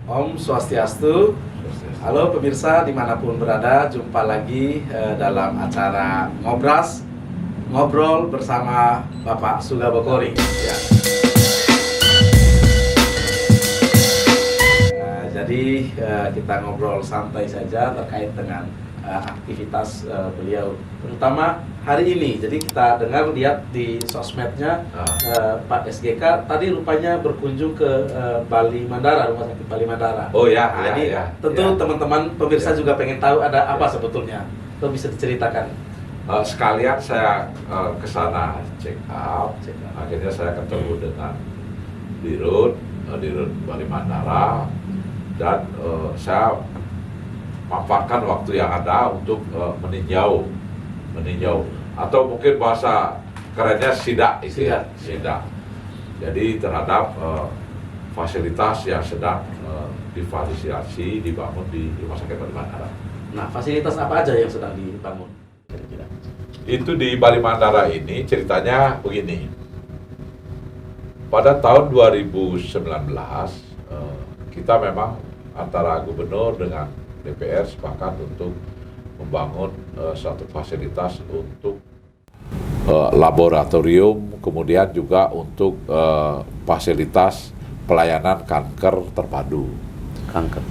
Om Swastiastu. Halo pemirsa dimanapun berada, jumpa lagi dalam acara Ngobrol bersama Bapak Sugah Bokori. Ya. Jadi kita ngobrol santai saja terkait dengan aktivitas beliau, terutama hari ini. Jadi kita lihat di sosmednya Pak SGK tadi rupanya berkunjung ke Bali Mandara, Rumah Sakit Bali Mandara. Oh ya, Jadi tentu teman-teman pemirsa juga pengen tahu ada apa sebetulnya. Itu bisa diceritakan. Sekalian saya ke sana check up. Akhirnya saya ketemu dengan Dirut Bali Mandara, dan saya manfaatkan waktu yang ada untuk meninjau atau mungkin bahasa kerennya sidak. Jadi terhadap fasilitas yang sedang difasilitasi dibangun di Rumah Sakit Bali Mandara. Nah, fasilitas apa aja yang sedang dibangun? Itu di Bali Mandara ini ceritanya begini. Pada tahun 2019 kita memang antara gubernur dengan DPR sepakat untuk membangun suatu fasilitas untuk laboratorium, kemudian juga untuk fasilitas pelayanan kanker terpadu.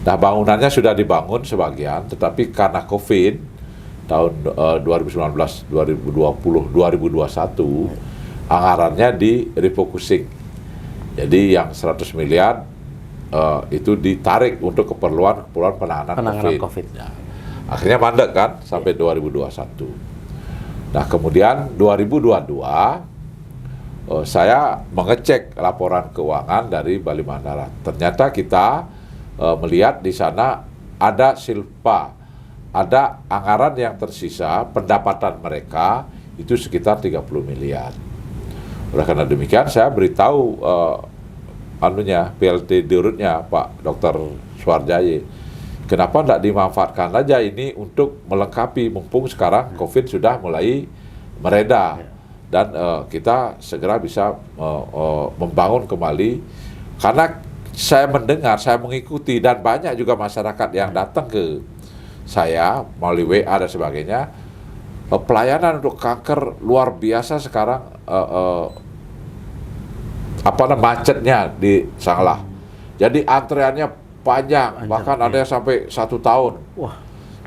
Nah, bangunannya sudah dibangun sebagian, tetapi karena COVID tahun 2019, 2020, 2021 anggarannya di refocusing. Jadi yang 100 miliar itu ditarik untuk keperluan penanganan COVID. Ya. Akhirnya mandek kan sampai 2021. Nah, kemudian 2022 saya mengecek laporan keuangan dari Bali Mandara. Ternyata kita melihat di sana ada silpa, ada anggaran yang tersisa, pendapatan mereka itu sekitar 30 miliar. Oleh karena demikian saya beritahu PLT Dirutnya Pak Dr. Suarjaya, kenapa tidak dimanfaatkan aja ini untuk melengkapi, mumpung sekarang COVID sudah mulai mereda dan kita segera bisa membangun kembali. Karena saya mendengar, saya mengikuti, dan banyak juga masyarakat yang datang ke saya melalui WA dan sebagainya, pelayanan untuk kanker luar biasa sekarang. Macetnya di Sanglah. Jadi antreannya panjang, bahkan ada yang sampai 1 tahun. Wah.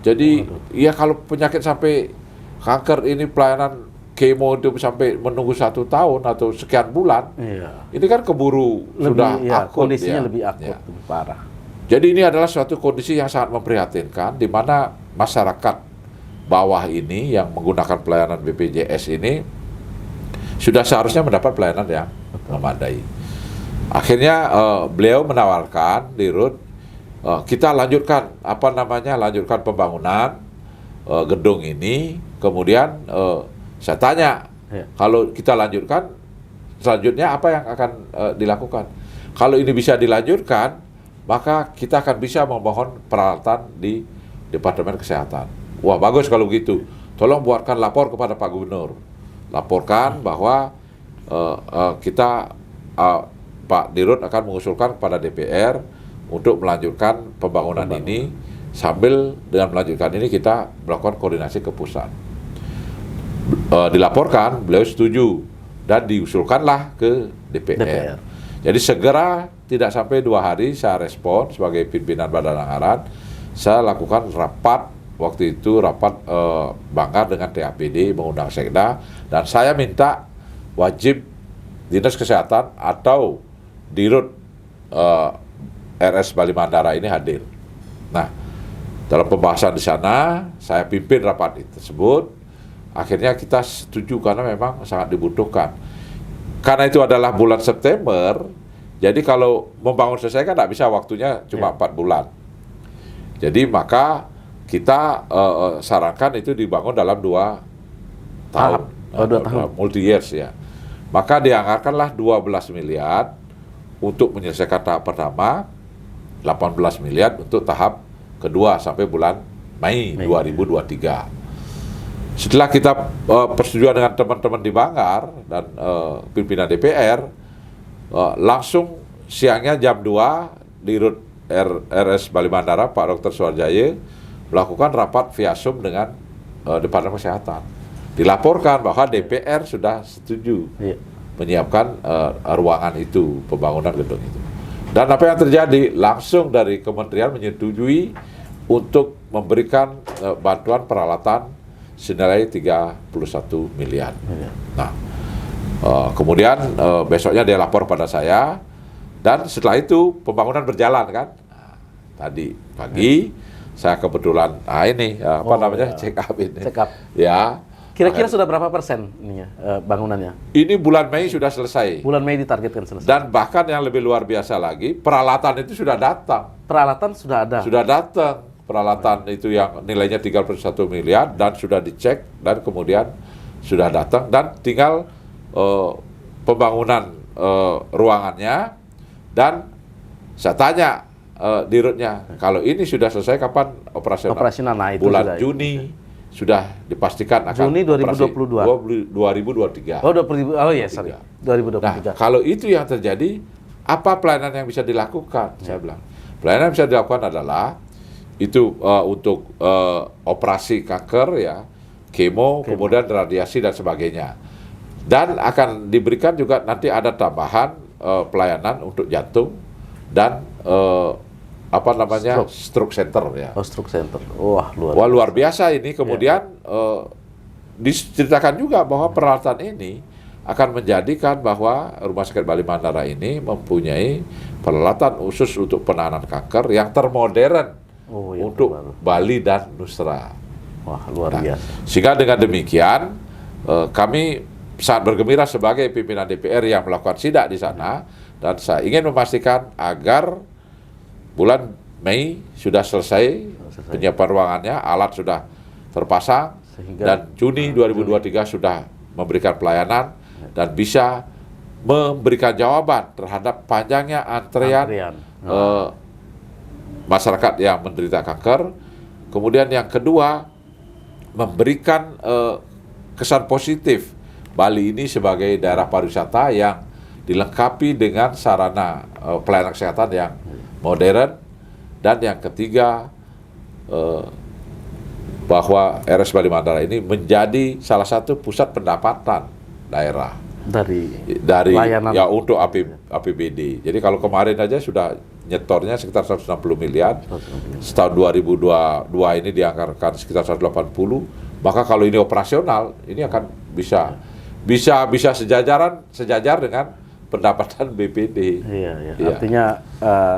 Jadi ya kalau penyakit sampai kanker ini pelayanan kemo itu sampai menunggu 1 tahun atau sekian bulan. Iya. Ini kan keburu sudah akut, kondisinya ya. lebih akut, lebih parah. Jadi ini adalah suatu kondisi yang sangat memprihatinkan, di mana masyarakat bawah ini yang menggunakan pelayanan BPJS ini sudah seharusnya mendapat pelayanan yang memadai. Akhirnya beliau menawarkan, Dirut, kita lanjutkan lanjutkan pembangunan gedung ini. Kemudian saya tanya, kalau kita lanjutkan, selanjutnya apa yang akan dilakukan? Kalau ini bisa dilanjutkan, maka kita akan bisa memohon peralatan di Departemen Kesehatan. Wah, bagus kalau gitu. Tolong buatkan lapor kepada Pak Gubernur. Laporkan bahwa Pak Dirut akan mengusulkan kepada DPR untuk melanjutkan pembangunan ini, sambil dengan melanjutkan ini kita melakukan koordinasi ke pusat. Dilaporkan, beliau setuju dan diusulkanlah ke DPR. Jadi segera, tidak sampai 2 hari saya respon sebagai pimpinan Badan Anggaran. Saya lakukan rapat, waktu itu rapat banggar dengan TAPD, mengundang Sekda, dan saya minta wajib Dinas Kesehatan atau Dirut RS Bali Mandara ini hadir. Nah, dalam pembahasan di sana, saya pimpin rapat tersebut. Akhirnya kita setuju karena memang sangat dibutuhkan. Karena itu adalah bulan September, jadi kalau membangun selesai kan tidak bisa, waktunya cuma 4 bulan. Jadi maka kita sarankan itu dibangun dalam 2 tahun, 2 tahun. multi years ya. Maka dianggarkanlah 12 miliar untuk menyelesaikan tahap pertama, 18 miliar untuk tahap kedua sampai bulan Mei 2023. Setelah kita persetujuan dengan teman-teman di Banggar dan pimpinan DPR, langsung siangnya jam 2 Dirut RS Bali Mandara, Pak Dr. Suharjaya, melakukan rapat via Zoom dengan Departemen Kesehatan. Dilaporkan bahwa DPR sudah setuju menyiapkan ruangan itu, pembangunan gedung itu. Dan apa yang terjadi? Langsung dari kementerian menyetujui untuk memberikan bantuan peralatan senilai 31 miliar. Nah, kemudian besoknya dia lapor pada saya, dan setelah itu pembangunan berjalan kan. Nah, tadi pagi saya kebetulan, check up ini. Check up. Ya. Kira-kira sudah berapa persen ininya bangunannya? Ini bulan Mei sudah selesai. Bulan Mei ditargetkan selesai. Dan bahkan yang lebih luar biasa lagi, peralatan itu sudah datang. Peralatan sudah ada. Sudah datang. Peralatan itu yang nilainya 31 miliar dan sudah dicek dan kemudian sudah datang dan tinggal pembangunan ruangannya. Dan saya tanya dirutnya, kalau ini sudah selesai kapan operasional? Operasional, nah itu bulan sudah. Juni sudah dipastikan akan Juni 2022. 2023. Oh iya, sorry. 2023. Nah, kalau itu yang terjadi, apa pelayanan yang bisa dilakukan? Saya bilang, pelayanan yang bisa dilakukan adalah itu untuk operasi kanker ya, kemo, kemudian radiasi dan sebagainya. Dan akan diberikan juga nanti ada tambahan pelayanan untuk jantung dan stroke center ya. Oh, stroke center. Wah, luar biasa ini. Kemudian diceritakan juga bahwa peralatan ini akan menjadikan bahwa Rumah Sakit Bali Mandara ini mempunyai peralatan khusus untuk penanganan kanker yang termodern untuk Bali dan Nusra. Wah, luar biasa. Sehingga dengan demikian kami sangat bergembira sebagai pimpinan DPR yang melakukan sidak di sana, dan saya ingin memastikan agar bulan Mei sudah selesai penyiapan ruangannya, alat sudah terpasang, dan Juni 2023 sudah memberikan pelayanan dan bisa memberikan jawaban terhadap panjangnya antrean. Masyarakat yang menderita kanker. Kemudian yang kedua, memberikan kesan positif Bali ini sebagai daerah pariwisata yang dilengkapi dengan sarana pelayanan kesehatan yang modern. Dan yang ketiga, bahwa RS Bali Mandara ini menjadi salah satu pusat pendapatan daerah dari layanan untuk APBD. Jadi kalau kemarin aja sudah nyetornya sekitar 160 miliar. Setahun 2022 ini dianggarkan sekitar 180. Maka kalau ini operasional, ini akan bisa sejajar dengan pendapatan BPD. Iya. Artinya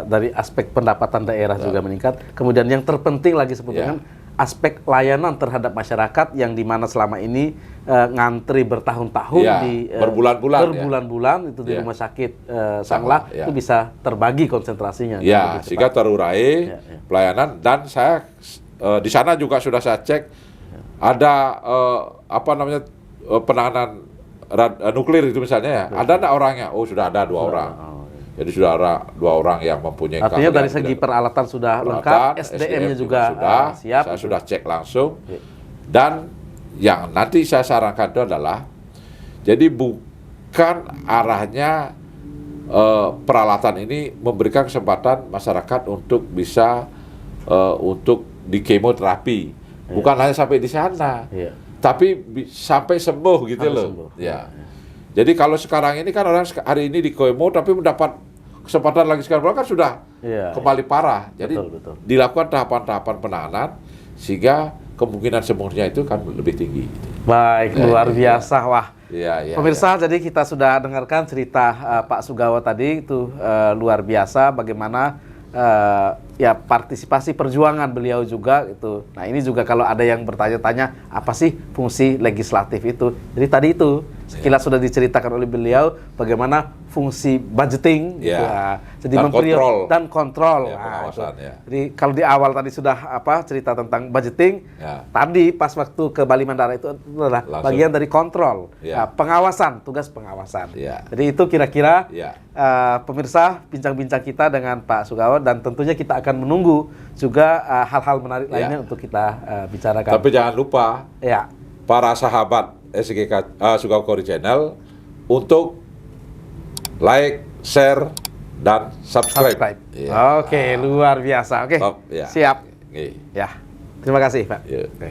dari aspek pendapatan daerah juga meningkat. Kemudian yang terpenting lagi sebetulnya aspek layanan terhadap masyarakat yang dimana selama ini ngantri bertahun-tahun di berbulan-bulan itu di rumah sakit Sanglah itu bisa terbagi konsentrasinya. Sehingga terurai pelayanan. Dan saya di sana juga sudah saya cek ada penanganan nuklir itu misalnya ada enggak orangnya? Oh, sudah ada 2 orang. Jadi sudah ada 2 orang yang mempunyai. Artinya dari segi peralatan sudah lengkap, SDM-nya juga siap. Saya sudah cek langsung. Dan yang nanti saya sarankan itu adalah, jadi bukan arahnya peralatan ini memberikan kesempatan masyarakat untuk bisa untuk di kemoterapi. Bukan hanya sampai di sana. Tapi sampai sembuh gitu loh. Jadi kalau sekarang ini kan orang hari ini di kemo tapi mendapat kesempatan lagi sekarang kan sudah kembali parah. Jadi dilakukan tahapan-tahapan penanganan sehingga kemungkinan sembuhnya itu kan lebih tinggi. Baik, luar biasa. Wah. Pemirsa, jadi kita sudah dengarkan cerita Pak Sugawa tadi itu luar biasa bagaimana partisipasi perjuangan beliau juga itu. Nah, ini juga kalau ada yang bertanya-tanya apa sih fungsi legislatif itu. Jadi tadi itu sekilas sudah diceritakan oleh beliau bagaimana fungsi budgeting jadi dan kontrol. Jadi kalau di awal tadi sudah cerita tentang budgeting, tadi pas waktu ke Bali Mandara itu adalah bagian dari kontrol, pengawasan, tugas pengawasan. Jadi itu kira-kira pemirsa bincang-bincang kita dengan Pak Sugawa, dan tentunya kita akan menunggu juga hal-hal menarik lainnya untuk kita bicarakan. Tapi jangan lupa para sahabat SGK Sugawa Kori Channel untuk like, share, dan subscribe. Oke, luar biasa. Oke, Top, ya. siap. Oke. Ya, terima kasih Pak. Ya. Oke.